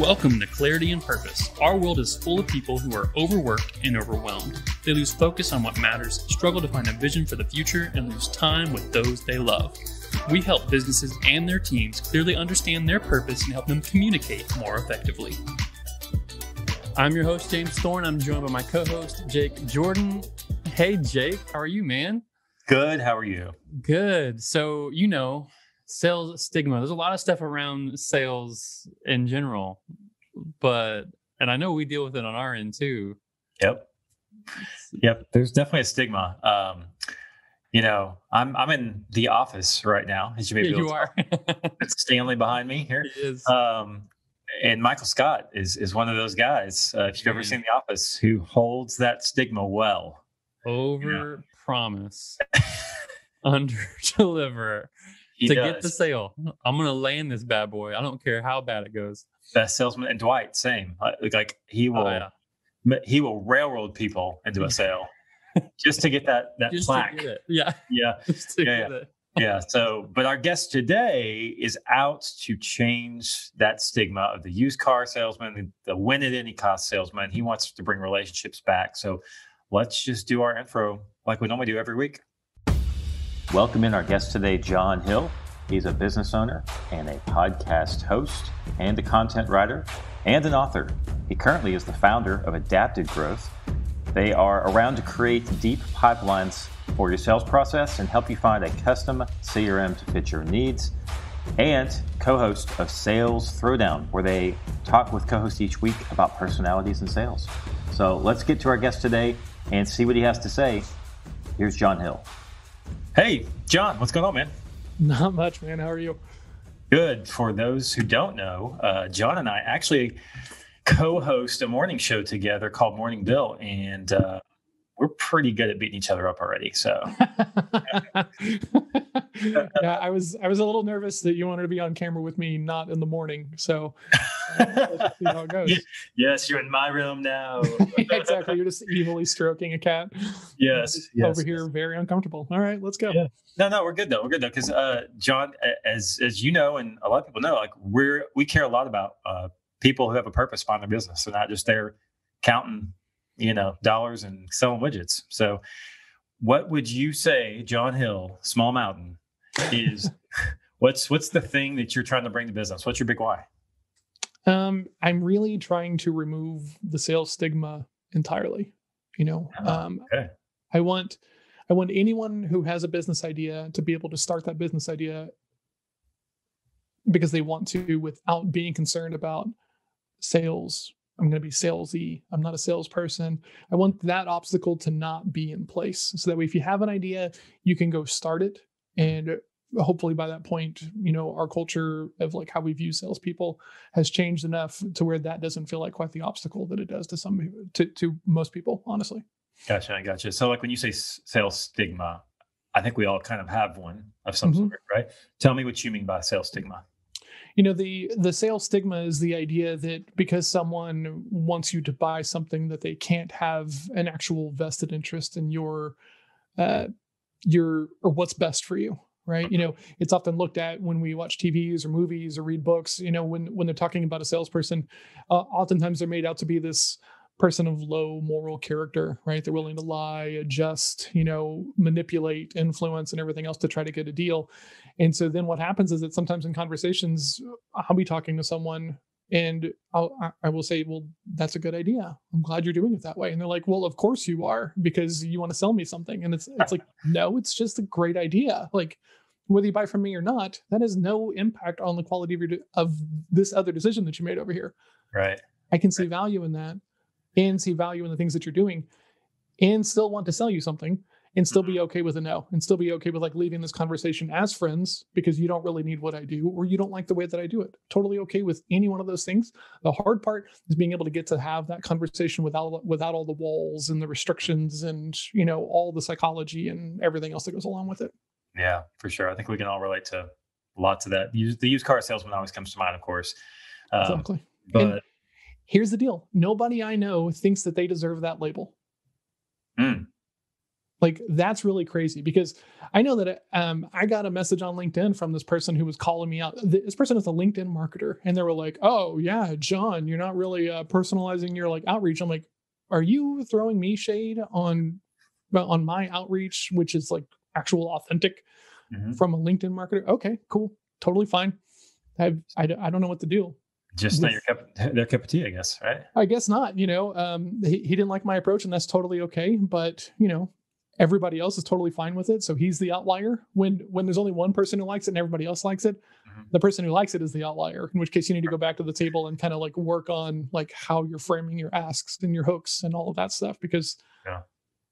Welcome to Clarity and Purpose. Our world is full of people who are overworked and overwhelmed. They lose focus on what matters, struggle to find a vision for the future, and lose time with those they love. We help businesses and their teams clearly understand their purpose and help them communicate more effectively. I'm your host, James Thorne. I'm joined by my co-host, Jake Jordan. Hey, Jake. How are you, man? Good. How are you? Good. So, sales stigma. There's a lot of stuff around sales in general, and I know we deal with it on our end too. Yep. There's definitely a stigma. I'm in the office right now, as you may be able to are. It's Stanley behind me here. He is. And Michael Scott is one of those guys, if you've ever seen The Office, who holds that stigma well. Over promise, under deliver. Get the sale. I'm going to land this bad boy. I don't care how bad it goes. Best salesman. And Dwight, same. Like he will railroad people into a sale just to get that just plaque. To get it. Yeah. Just to get it. Yeah. So, but our guest today is out to change that stigma of the used car salesman, the win at any cost salesman. He wants to bring relationships back. So let's just do our intro like we normally do every week. Welcome in our guest today, John Hill. He's a business owner and a podcast host and a content writer and an author. He currently is the founder of Adapted Growth. They are around to create deep pipelines for your sales process and help you find a custom CRM to fit your needs, and co-host of Sales Throwdown, where they talk with co-hosts each week about personalities in sales. So let's get to our guest today and see what he has to say. Here's John Hill. Hey, John, what's going on, man? Not much, man. How are you? Good. For those who don't know, John and I actually co-host a morning show together called Morning Bill, and we're pretty good at beating each other up already. So, yeah, I was a little nervous that you wanted to be on camera with me, not in the morning. So, let's see how it goes. Yes, you're in my room now. Exactly. You're just evilly stroking a cat. Yes. Over here, very uncomfortable. All right, let's go. Yeah. No, we're good though. Because John, as you know, and a lot of people know, like we care a lot about people who have a purpose behind their business. They're not just there counting, dollars and selling widgets. So what would you say, John Hill, Small Mountain, is what's the thing that you're trying to bring to business? What's your big why? I'm really trying to remove the sales stigma entirely. Okay. I want anyone who has a business idea to be able to start that business idea because they want to, without being concerned about sales. I'm going to be salesy. I'm not a salesperson. I want that obstacle to not be in place, so that way, if you have an idea, you can go start it. And hopefully by that point, our culture of like how we view salespeople has changed enough to where that doesn't feel like quite the obstacle that it does to some people, to most people, honestly. Gotcha. So like when you say sales stigma, I think we all kind of have one of some sort, right? Tell me what you mean by sales stigma. The sales stigma is the idea that because someone wants you to buy something, that they can't have an actual vested interest in your or what's best for you, right? It's often looked at when we watch TVs or movies or read books, when they're talking about a salesperson, oftentimes they're made out to be this person of low moral character, right? They're willing to lie, adjust, manipulate, influence, and everything else to try to get a deal. And so then what happens is that sometimes in conversations, I'll be talking to someone and I will say, well, that's a good idea. I'm glad you're doing it that way. And they're like, well, of course you are, because you want to sell me something. And it's like, no, it's just a great idea. Like, whether you buy from me or not, that has no impact on the quality of this other decision that you made over here. Right. I can see value in that, and see value in the things that you're doing, and still want to sell you something, and still be okay with a no, and still be okay with like leaving this conversation as friends because you don't really need what I do, or you don't like the way that I do it. Totally okay with any one of those things. The hard part is being able to get to have that conversation without all the walls and the restrictions and, all the psychology and everything else that goes along with it. Yeah, for sure. I think we can all relate to lots of that. The used car salesman always comes to mind, of course. Exactly. But and here's the deal. Nobody I know thinks that they deserve that label. Like, that's really crazy, because I know that I got a message on LinkedIn from this person who was calling me out. This person is a LinkedIn marketer, and they were like, "Oh yeah, John, you're not really personalizing your like outreach." I'm like, "Are you throwing me shade on my outreach, which is like actual authentic from a LinkedIn marketer?" Okay, cool, totally fine. I don't know what to do. Just not their cup of tea, I guess, right? I guess not. He didn't like my approach, and that's totally okay. But everybody else is totally fine with it. So he's the outlier. When there's only one person who likes it and everybody else likes it, the person who likes it is the outlier, in which case you need to go back to the table and kind of like work on like how you're framing your asks and your hooks and all of that stuff. Because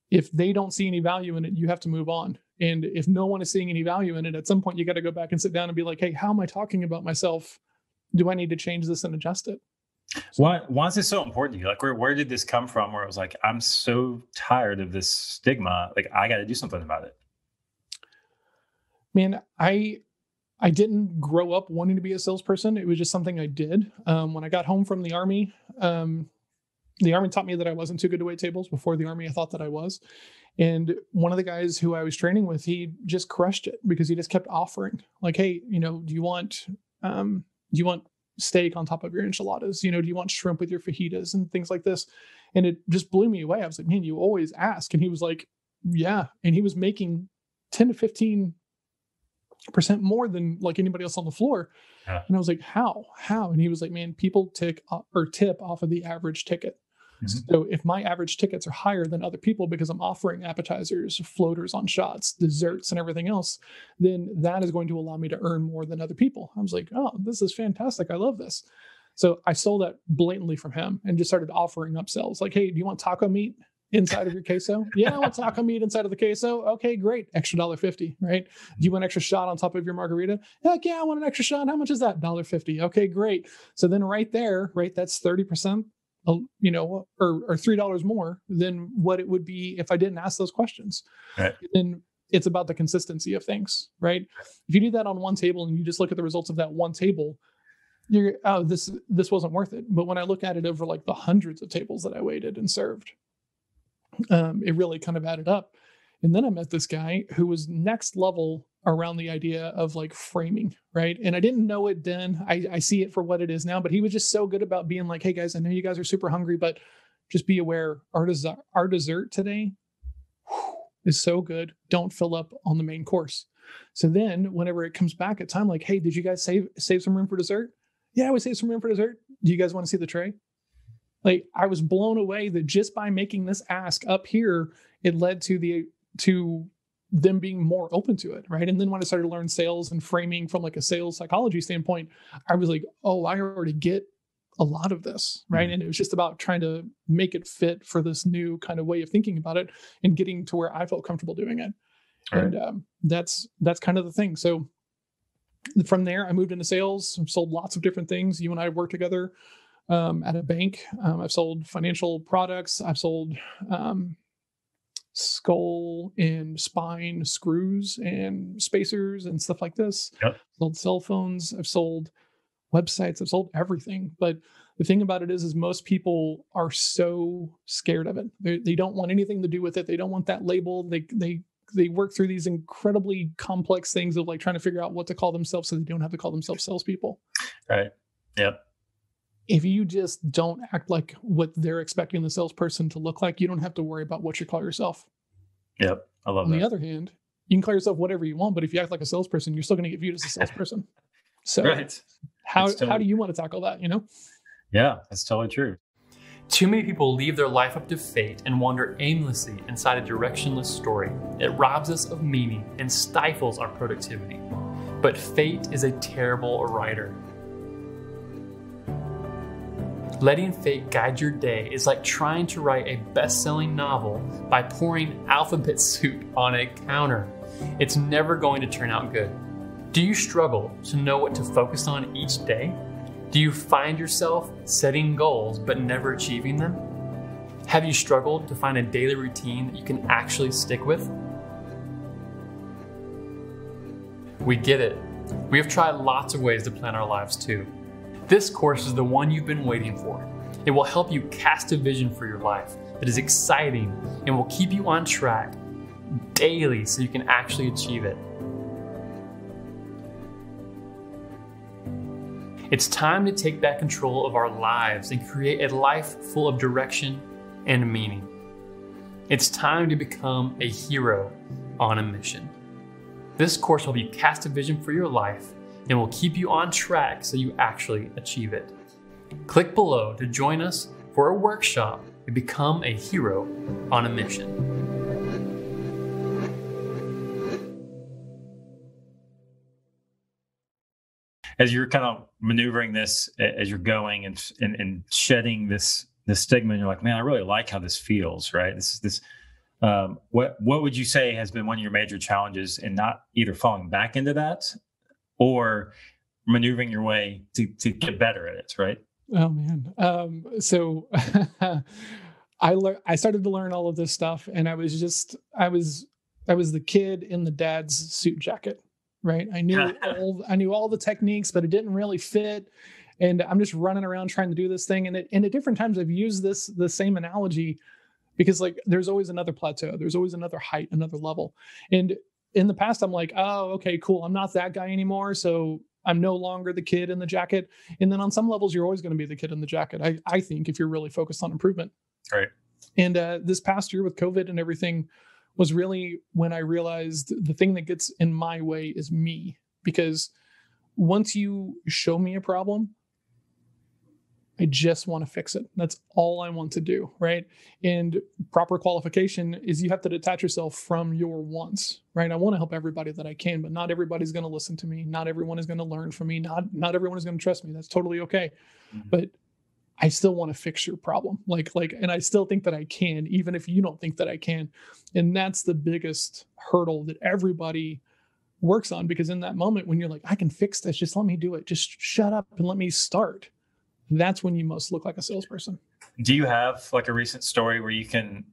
if they don't see any value in it, you have to move on. And if no one is seeing any value in it, at some point you got to go back and sit down and be like, hey, how am I talking about myself? Do I need to change this and adjust it? Why is it so important to you? Like, where did this come from? Where it was like, I'm so tired of this stigma. Like, I got to do something about it. Man, I didn't grow up wanting to be a salesperson. It was just something I did. When I got home from the Army taught me that I wasn't too good to wait tables. Before the Army, I thought that I was. And one of the guys who I was training with, he just crushed it because he just kept offering, like, hey, do you want steak on top of your enchiladas? Do you want shrimp with your fajitas and things like this? And it just blew me away. I was like, man, you always ask. And he was like, yeah. And he was making 10 to 15% more than like anybody else on the floor. Yeah. And I was like, how? And he was like, man, people tip off of the average ticket. So if my average tickets are higher than other people because I'm offering appetizers, floaters on shots, desserts, and everything else, then that is going to allow me to earn more than other people. I was like, oh, this is fantastic. I love this. So I stole that blatantly from him and just started offering upsells. Like, hey, do you want taco meat inside of your queso? Yeah, I want taco meat inside of the queso. Okay, great. Extra $1.50, right? Do you want an extra shot on top of your margarita? Heck yeah, I want an extra shot. How much is that? $1.50. Okay, great. So then right there, right, that's 30%. Or $3 more than what it would be if I didn't ask those questions. Right. And it's about the consistency of things, right? If you do that on one table and you just look at the results of that one table, this wasn't worth it. But when I look at it over like the hundreds of tables that I waited and served, it really kind of added up. And then I met this guy who was next level around the idea of like framing, right? And I didn't know it then. I see it for what it is now, but he was just so good about being like, hey guys, I know you guys are super hungry, but just be aware, our dessert today is so good. Don't fill up on the main course. So then whenever it comes back at time, like, hey, did you guys save some room for dessert? Yeah, we saved some room for dessert. Do you guys want to see the tray? Like, I was blown away that just by making this ask up here, it led to them being more open to it, right? And then when I started to learn sales and framing from like a sales psychology standpoint, I was like, oh, I already get a lot of this, right? And it was just about trying to make it fit for this new kind of way of thinking about it and getting to where I felt comfortable doing it. Right. And that's kind of the thing. So from there, I moved into sales, sold lots of different things. You and I worked together at a bank. I've sold financial products. I've sold skull and spine screws and spacers and stuff like this. Yep. Sold cell phones. I've sold websites. I've sold everything. But the thing about it is most people are so scared of it. They don't want anything to do with it. They don't want that label. They work through these incredibly complex things of like trying to figure out what to call themselves so they don't have to call themselves salespeople. Right. Yep. If you just don't act like what they're expecting the salesperson to look like, you don't have to worry about what you call yourself. Yep. I love that. On the other hand, you can call yourself whatever you want, but if you act like a salesperson, you're still going to get viewed as a salesperson. So right. How do you want to tackle that, Yeah, that's totally true. Too many people leave their life up to fate and wander aimlessly inside a directionless story. It robs us of meaning and stifles our productivity. But fate is a terrible writer. Letting fate guide your day is like trying to write a best-selling novel by pouring alphabet soup on a counter. It's never going to turn out good. Do you struggle to know what to focus on each day? Do you find yourself setting goals but never achieving them? Have you struggled to find a daily routine that you can actually stick with? We get it. We have tried lots of ways to plan our lives too. This course is the one you've been waiting for. It will help you cast a vision for your life that is exciting and will keep you on track daily so you can actually achieve it. It's time to take back control of our lives and create a life full of direction and meaning. It's time to become a hero on a mission. This course will help you cast a vision for your life and will keep you on track so you actually achieve it. Click below to join us for a workshop to become a hero on a mission. As you're kind of maneuvering this, as you're going and shedding this stigma, and you're like, man, I really like how this feels, right? What would you say has been one of your major challenges in not either falling back into that or maneuvering your way to get better at it, right? Oh man. So I started to learn all of this stuff, and I was the kid in the dad's suit jacket, right? I knew all the techniques, but it didn't really fit. And I'm just running around trying to do this thing. And at different times I've used the same analogy because like there's always another plateau. There's always another height, another level. And in the past, I'm like, oh, okay, cool. I'm not that guy anymore. So I'm no longer the kid in the jacket. And then on some levels, you're always going to be the kid in the jacket. I think if you're really focused on improvement. Right. And this past year with COVID and everything was really when I realized the thing that gets in my way is me. Because once you show me a problem, I just want to fix it. That's all I want to do, right? And proper qualification is you have to detach yourself from your wants, right? I want to help everybody that I can, but not everybody's going to listen to me. Not everyone is going to learn from me. Not everyone is going to trust me. That's totally okay. Mm-hmm. But I still want to fix your problem. And I still think that I can, even if you don't think that I can. And that's the biggest hurdle that everybody works on, because in that moment when you're like, I can fix this, just let me do it. Just shut up and let me start. That's when you most look like a salesperson. Do you have like a recent story where you can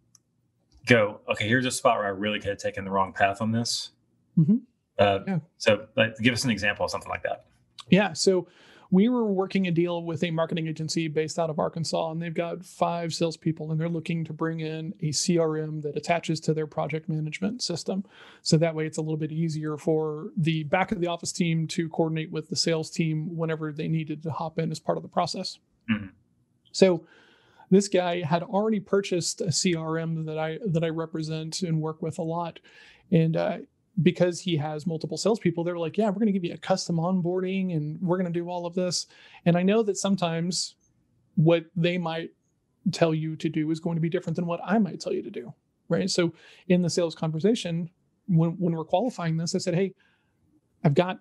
go, okay, here's a spot where I really could have taken the wrong path on this? Mm-hmm. Yeah. So give us an example of something like that. Yeah. So we were working a deal with a marketing agency based out of Arkansas, and they've got 5 salespeople, and they're looking to bring in a CRM that attaches to their project management system. So that way it's a little bit easier for the back of the office team to coordinate with the sales team whenever they needed to hop in as part of the process. Mm-hmm. So this guy had already purchased a CRM that I represent and work with a lot. And because he has multiple salespeople, they were like, yeah, we're going to give you a custom onboarding and we're going to do all of this. And I know that sometimes what they might tell you to do is going to be different than what I might tell you to do, right? So in the sales conversation, when we're qualifying this, I said, hey, I've got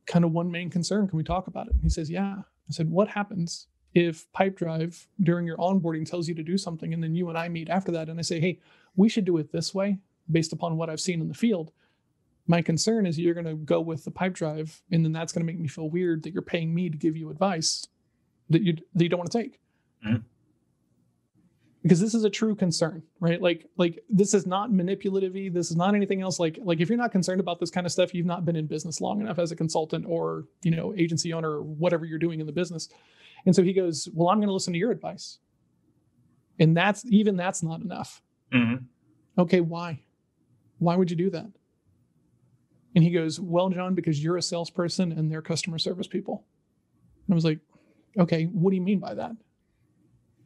kind of one main concern. Can we talk about it? And he says, yeah. I said, what happens if Pipedrive during your onboarding tells you to do something and then you and I meet after that and I say, hey, we should do it this way based upon what I've seen in the field? My concern is you're going to go with the Pipedrive, and then that's going to make me feel weird that you're paying me to give you advice that you don't want to take. Mm-hmm. Because this is a true concern, right? Like this is not manipulative-y. This is not anything else. Like if you're not concerned about this kind of stuff, you've not been in business long enough as a consultant or, agency owner or whatever you're doing in the business. And so he goes, well, I'm going to listen to your advice. And that's not enough. Mm-hmm. Okay. Why would you do that? And he goes, well, John, because you're a salesperson and they're customer service people. And I was like, okay, what do you mean by that?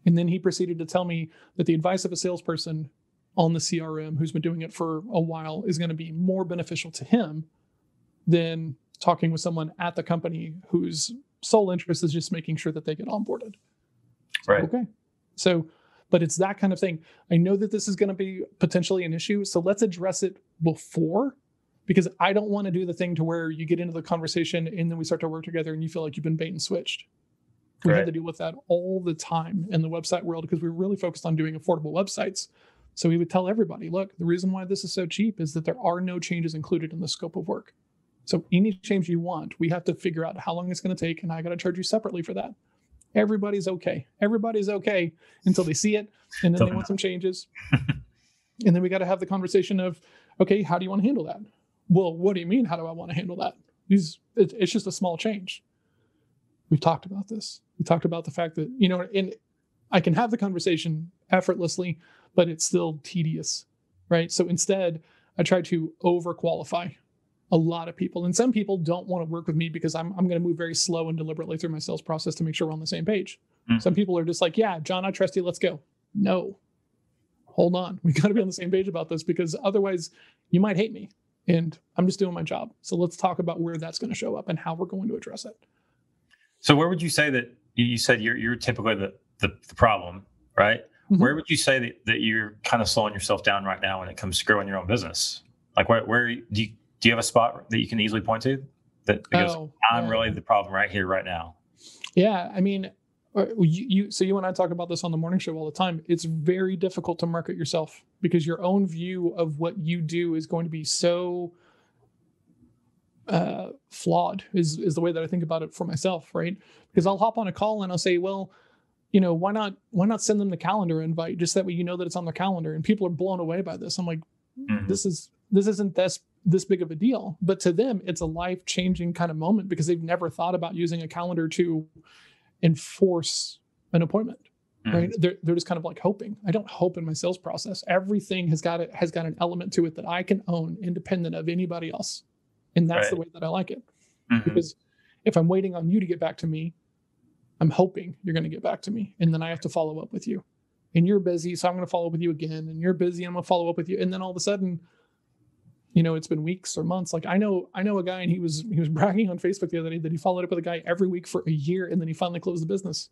And then he proceeded to tell me that the advice of a salesperson on the CRM who's been doing it for a while is going to be more beneficial to him than talking with someone at the company whose sole interest is just making sure that they get onboarded. Right. Okay. So, but it's that kind of thing. I know that this is going to be potentially an issue. So let's address it before, because I don't want to do the thing to where you get into the conversation and then we start to work together and you feel like you've been bait and switched. We had to deal with that all the time in the website world because we were really focused on doing affordable websites. So we would tell everybody, look, the reason why this is so cheap is that there are no changes included in the scope of work. So any change you want, we have to figure out how long it's going to take, and I got to charge you separately for that. Everybody's okay. Everybody's okay until they see it, and then they want some changes. And then we got to have the conversation of, okay, how do you want to handle that? Well, what do you mean, how do I want to handle that? It's just a small change. We've talked about this. We talked about the fact that, and I can have the conversation effortlessly, but it's still tedious, right? So instead, I try to overqualify a lot of people. And some people don't want to work with me because I'm going to move very slow and deliberately through my sales process to make sure we're on the same page. Mm-hmm. Some people are just like, yeah, John, I trust you. Let's go. No, hold on. We got to be on the same page about this, because otherwise you might hate me and I'm just doing my job. So let's talk about where that's going to show up and how we're going to address it. So where would you say that you said you're typically the problem, right? Mm-hmm. Where would you say that you're kind of slowing yourself down right now when it comes to growing your own business? Like where do you have a spot that you can easily point to that because I'm really the problem right here, right now? Yeah. I mean, you and I talk about this on the morning show all the time. It's very difficult to market yourself because your own view of what you do is going to be so flawed is the way that I think about it for myself, right? Because I'll hop on a call and I'll say, well, why not send them the calendar invite, just that way that it's on their calendar, and people are blown away by this. I'm like, mm-hmm. This isn't this big of a deal, but to them it's a life-changing kind of moment because they've never thought about using a calendar to enforce an appointment. Mm-hmm. Right? They're just kind of like hoping. I don't hope in my sales process. Everything has got an element to it that I can own independent of anybody else. And that's right. The way that I like it. Mm-hmm. Because if I'm waiting on you to get back to me, I'm hoping you're going to get back to me. And then I have to follow up with you. And you're busy, so I'm going to follow up with you again. And you're busy, and I'm going to follow up with you. And then all of a sudden, it's been weeks or months. Like I know a guy, and he was bragging on Facebook the other day that he followed up with a guy every week for a year, and then he finally closed the business.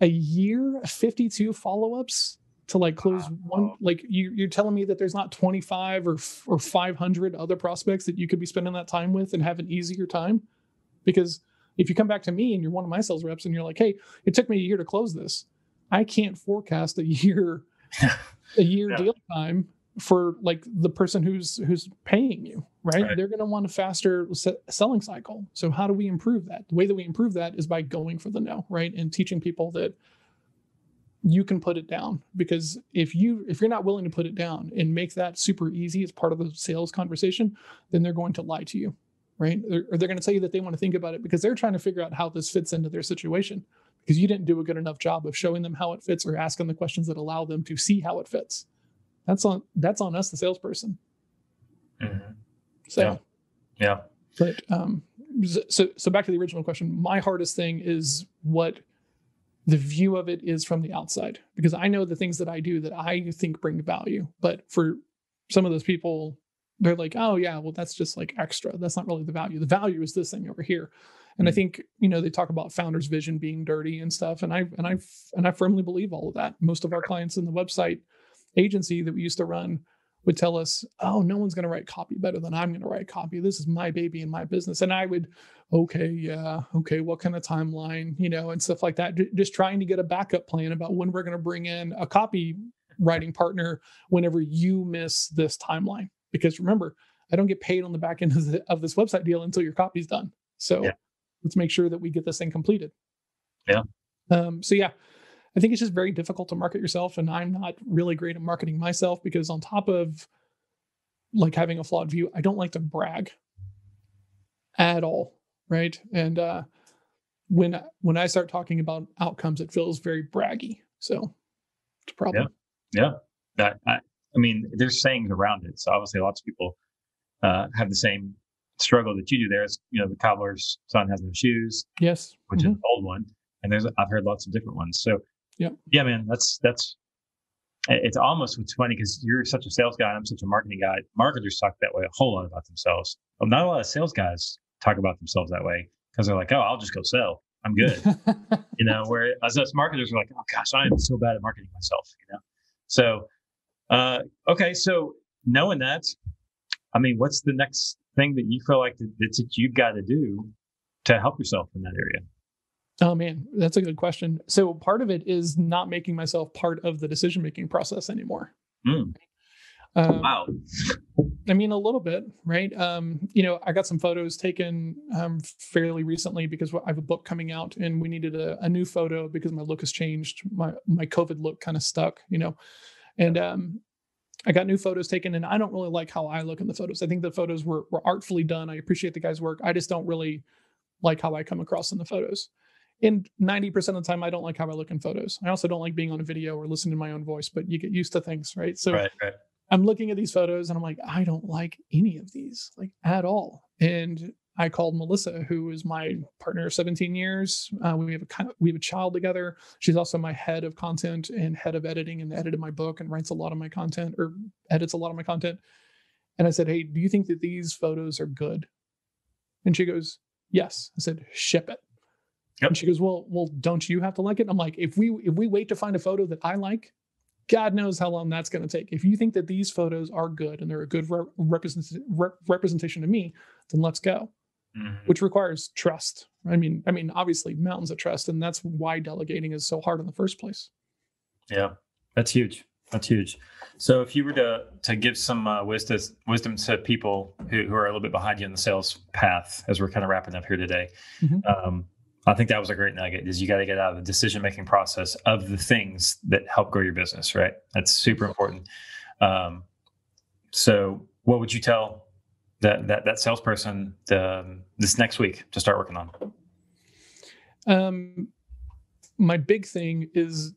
A year, 52 follow-ups to like close one. Like you're telling me that there's not 25 or 500 other prospects that you could be spending that time with and have an easier time? Because if you come back to me and you're one of my sales reps and you're like, hey, it took me a year to close this, I can't forecast a year yeah. deal time for like the person who's paying you, right? They're going to want a faster selling cycle. So how do we improve that? The way that we improve that is by going for the no, right? And teaching people that you can put it down, because if you're not willing to put it down and make that super easy as part of the sales conversation, then they're going to lie to you, right? Or they're going to tell you that they want to think about it because they're trying to figure out how this fits into their situation, because you didn't do a good enough job of showing them how it fits or asking the questions that allow them to see how it fits. That's on us, the salesperson. Mm-hmm. So, yeah. But so back to the original question. My hardest thing is what the view of it is from the outside, because I know the things that I do that I think bring value, but for some of those people, they're like, oh yeah, well that's just like extra. That's not really the value. The value is this thing over here. And I think, they talk about founder's vision being dirty and stuff. And I firmly believe all of that. Most of our clients in the website agency that we used to run would tell us, oh, no one's going to write copy better than I'm going to write copy. This is my baby and my business. And I would, what kind of timeline, and stuff like that. Just trying to get a backup plan about when we're going to bring in a copy writing partner whenever you miss this timeline. Because remember, I don't get paid on the back end of this website deal until your copy's done. So let's make sure that we get this thing completed. Yeah. I think it's just very difficult to market yourself, and I'm not really great at marketing myself because on top of like having a flawed view, I don't like to brag at all, right? And when I start talking about outcomes, it feels very braggy. So it's a problem. Yeah. I mean, there's sayings around it. So obviously lots of people have the same struggle that you do there. It's, the cobbler's son has no shoes. Yes. Which is an old one. And I've heard lots of different ones. So yeah, man, that's it's almost what's funny because you're such a sales guy and I'm such a marketing guy. Marketers talk that way a whole lot about themselves. Well, not a lot of sales guys talk about themselves that way because they're like, oh, I'll just go sell. I'm good. Whereas us marketers are like, oh gosh, I am so bad at marketing myself, So, okay. So knowing that, I mean, what's the next thing that you feel like that you've got to do to help yourself in that area? Oh man, that's a good question. So part of it is not making myself part of the decision-making process anymore. Wow. I mean, a little bit, right? I got some photos taken fairly recently because I have a book coming out and we needed a new photo because my look has changed. My COVID look kind of stuck, and I got new photos taken and I don't really like how I look in the photos. I think the photos were artfully done. I appreciate the guy's work. I just don't really like how I come across in the photos. And 90% of the time, I don't like how I look in photos. I also don't like being on a video or listening to my own voice, but you get used to things, right? So right. I'm looking at these photos and I'm like, I don't like any of these, like, at all. And I called Melissa, who is my partner of 17 years. We have a child together. She's also my head of content and head of editing, and edited my book and writes a lot of my content, or edits a lot of my content. And I said, hey, do you think that these photos are good? And she goes, yes. I said, ship it. Yep. And she goes, well, don't you have to like it? I'm like, if we wait to find a photo that I like, God knows how long that's going to take. If you think that these photos are good and they're a good representation to me, then let's go. Mm-hmm. Which requires trust. I mean, obviously mountains of trust. And that's why delegating is so hard in the first place. Yeah, that's huge. That's huge. So if you were to give some wisdom to people who are a little bit behind you in the sales path, as we're kind of wrapping up here today, mm-hmm. I think that was a great nugget, is you got to get out of the decision-making process of the things that help grow your business, right? That's super important. So what would you tell that salesperson this next week to start working on? My big thing is,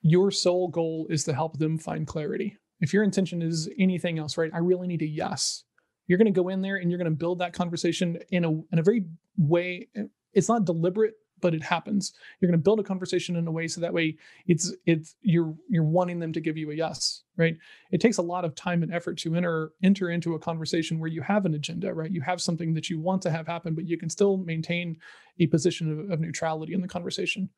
your sole goal is to help them find clarity. If your intention is anything else, right? I really need a yes. You're going to go in there and you're going to build that conversation in a very way. It's not deliberate, but it happens. You're going to build a conversation in a way so that way it's you're wanting them to give you a yes, right? It takes a lot of time and effort to enter into a conversation where you have an agenda, right? You have something that you want to have happen, but you can still maintain a position of neutrality in the conversation.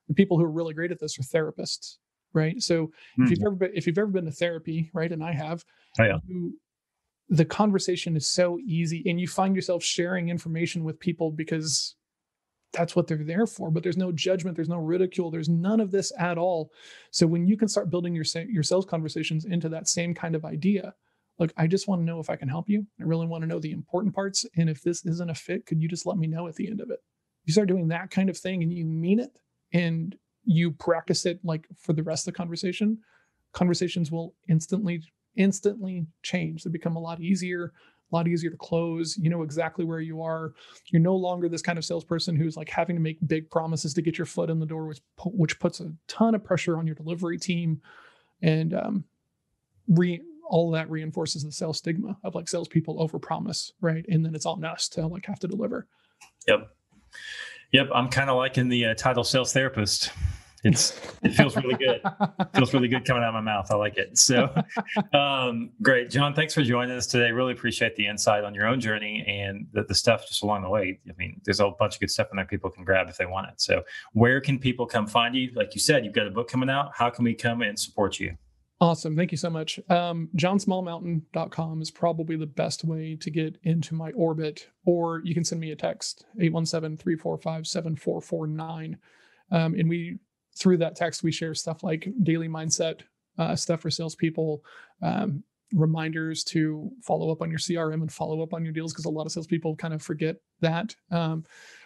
The people who are really great at this are therapists, right? So if you've ever been to therapy, right, and I have, the conversation is so easy, and you find yourself sharing information with people because that's what they're there for. But there's no judgment, there's no ridicule, there's none of this at all. So when you can start building your sales conversations into that same kind of idea, look, I just want to know if I can help you. I really want to know the important parts, and if this isn't a fit, could you just let me know at the end of it? You start doing that kind of thing, and you mean it, and you practice it like for the rest of the conversation, conversations will instantly change. They become a lot easier to close. You know exactly where you are. You're no longer this kind of salesperson who's like having to make big promises to get your foot in the door, which puts a ton of pressure on your delivery team. And all of that reinforces the sales stigma of like salespeople overpromise, right? And then it's on us to like have to deliver. Yep. I'm kind of liking the title sales therapist. It feels really good. It feels really good coming out of my mouth. I like it. So great. John, thanks for joining us today. Really appreciate the insight on your own journey and the stuff just along the way. I mean, there's a bunch of good stuff in there people can grab if they want it. So where can people come find you? Like you said, you've got a book coming out. How can we come and support you? Awesome. Thank you so much. johnsmallmountain.com is probably the best way to get into my orbit, or you can send me a text, 817-345-7449. And through that text, we share stuff like daily mindset, stuff for salespeople, reminders to follow up on your CRM and follow up on your deals, because a lot of salespeople kind of forget that.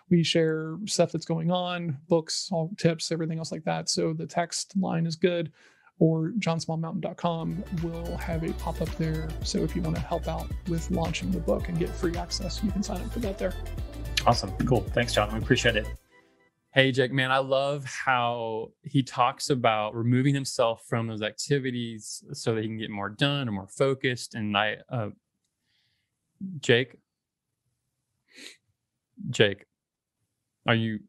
We share stuff that's going on, books, all tips, everything else like that. So the text line is good. Or johnsmallmountain.com will have a pop-up there. So if you want to help out with launching the book and get free access, you can sign up for that there. Awesome. Cool. Thanks, John. We appreciate it. Hey, Jake, man, I love how he talks about removing himself from those activities so that he can get more done and more focused. And Jake, are you...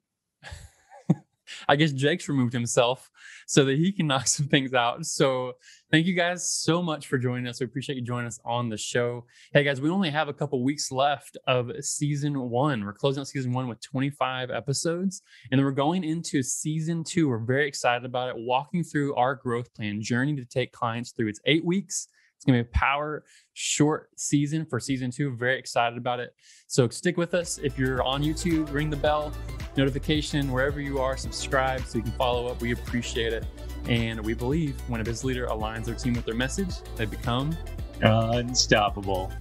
I guess Jake's removed himself so that he can knock some things out. So thank you guys so much for joining us. We appreciate you joining us on the show. Hey guys, we only have a couple weeks left of season 1. We're closing out season 1 with 25 episodes, and then we're going into season 2. We're very excited about it, walking through our growth plan journey to take clients through. It's 8 weeks. It's going to be a power short season for season 2. Very excited about it. So stick with us. If you're on YouTube, ring the bell, notification, wherever you are, subscribe so you can follow up. We appreciate it. And we believe when a business leader aligns their team with their message, they become unstoppable.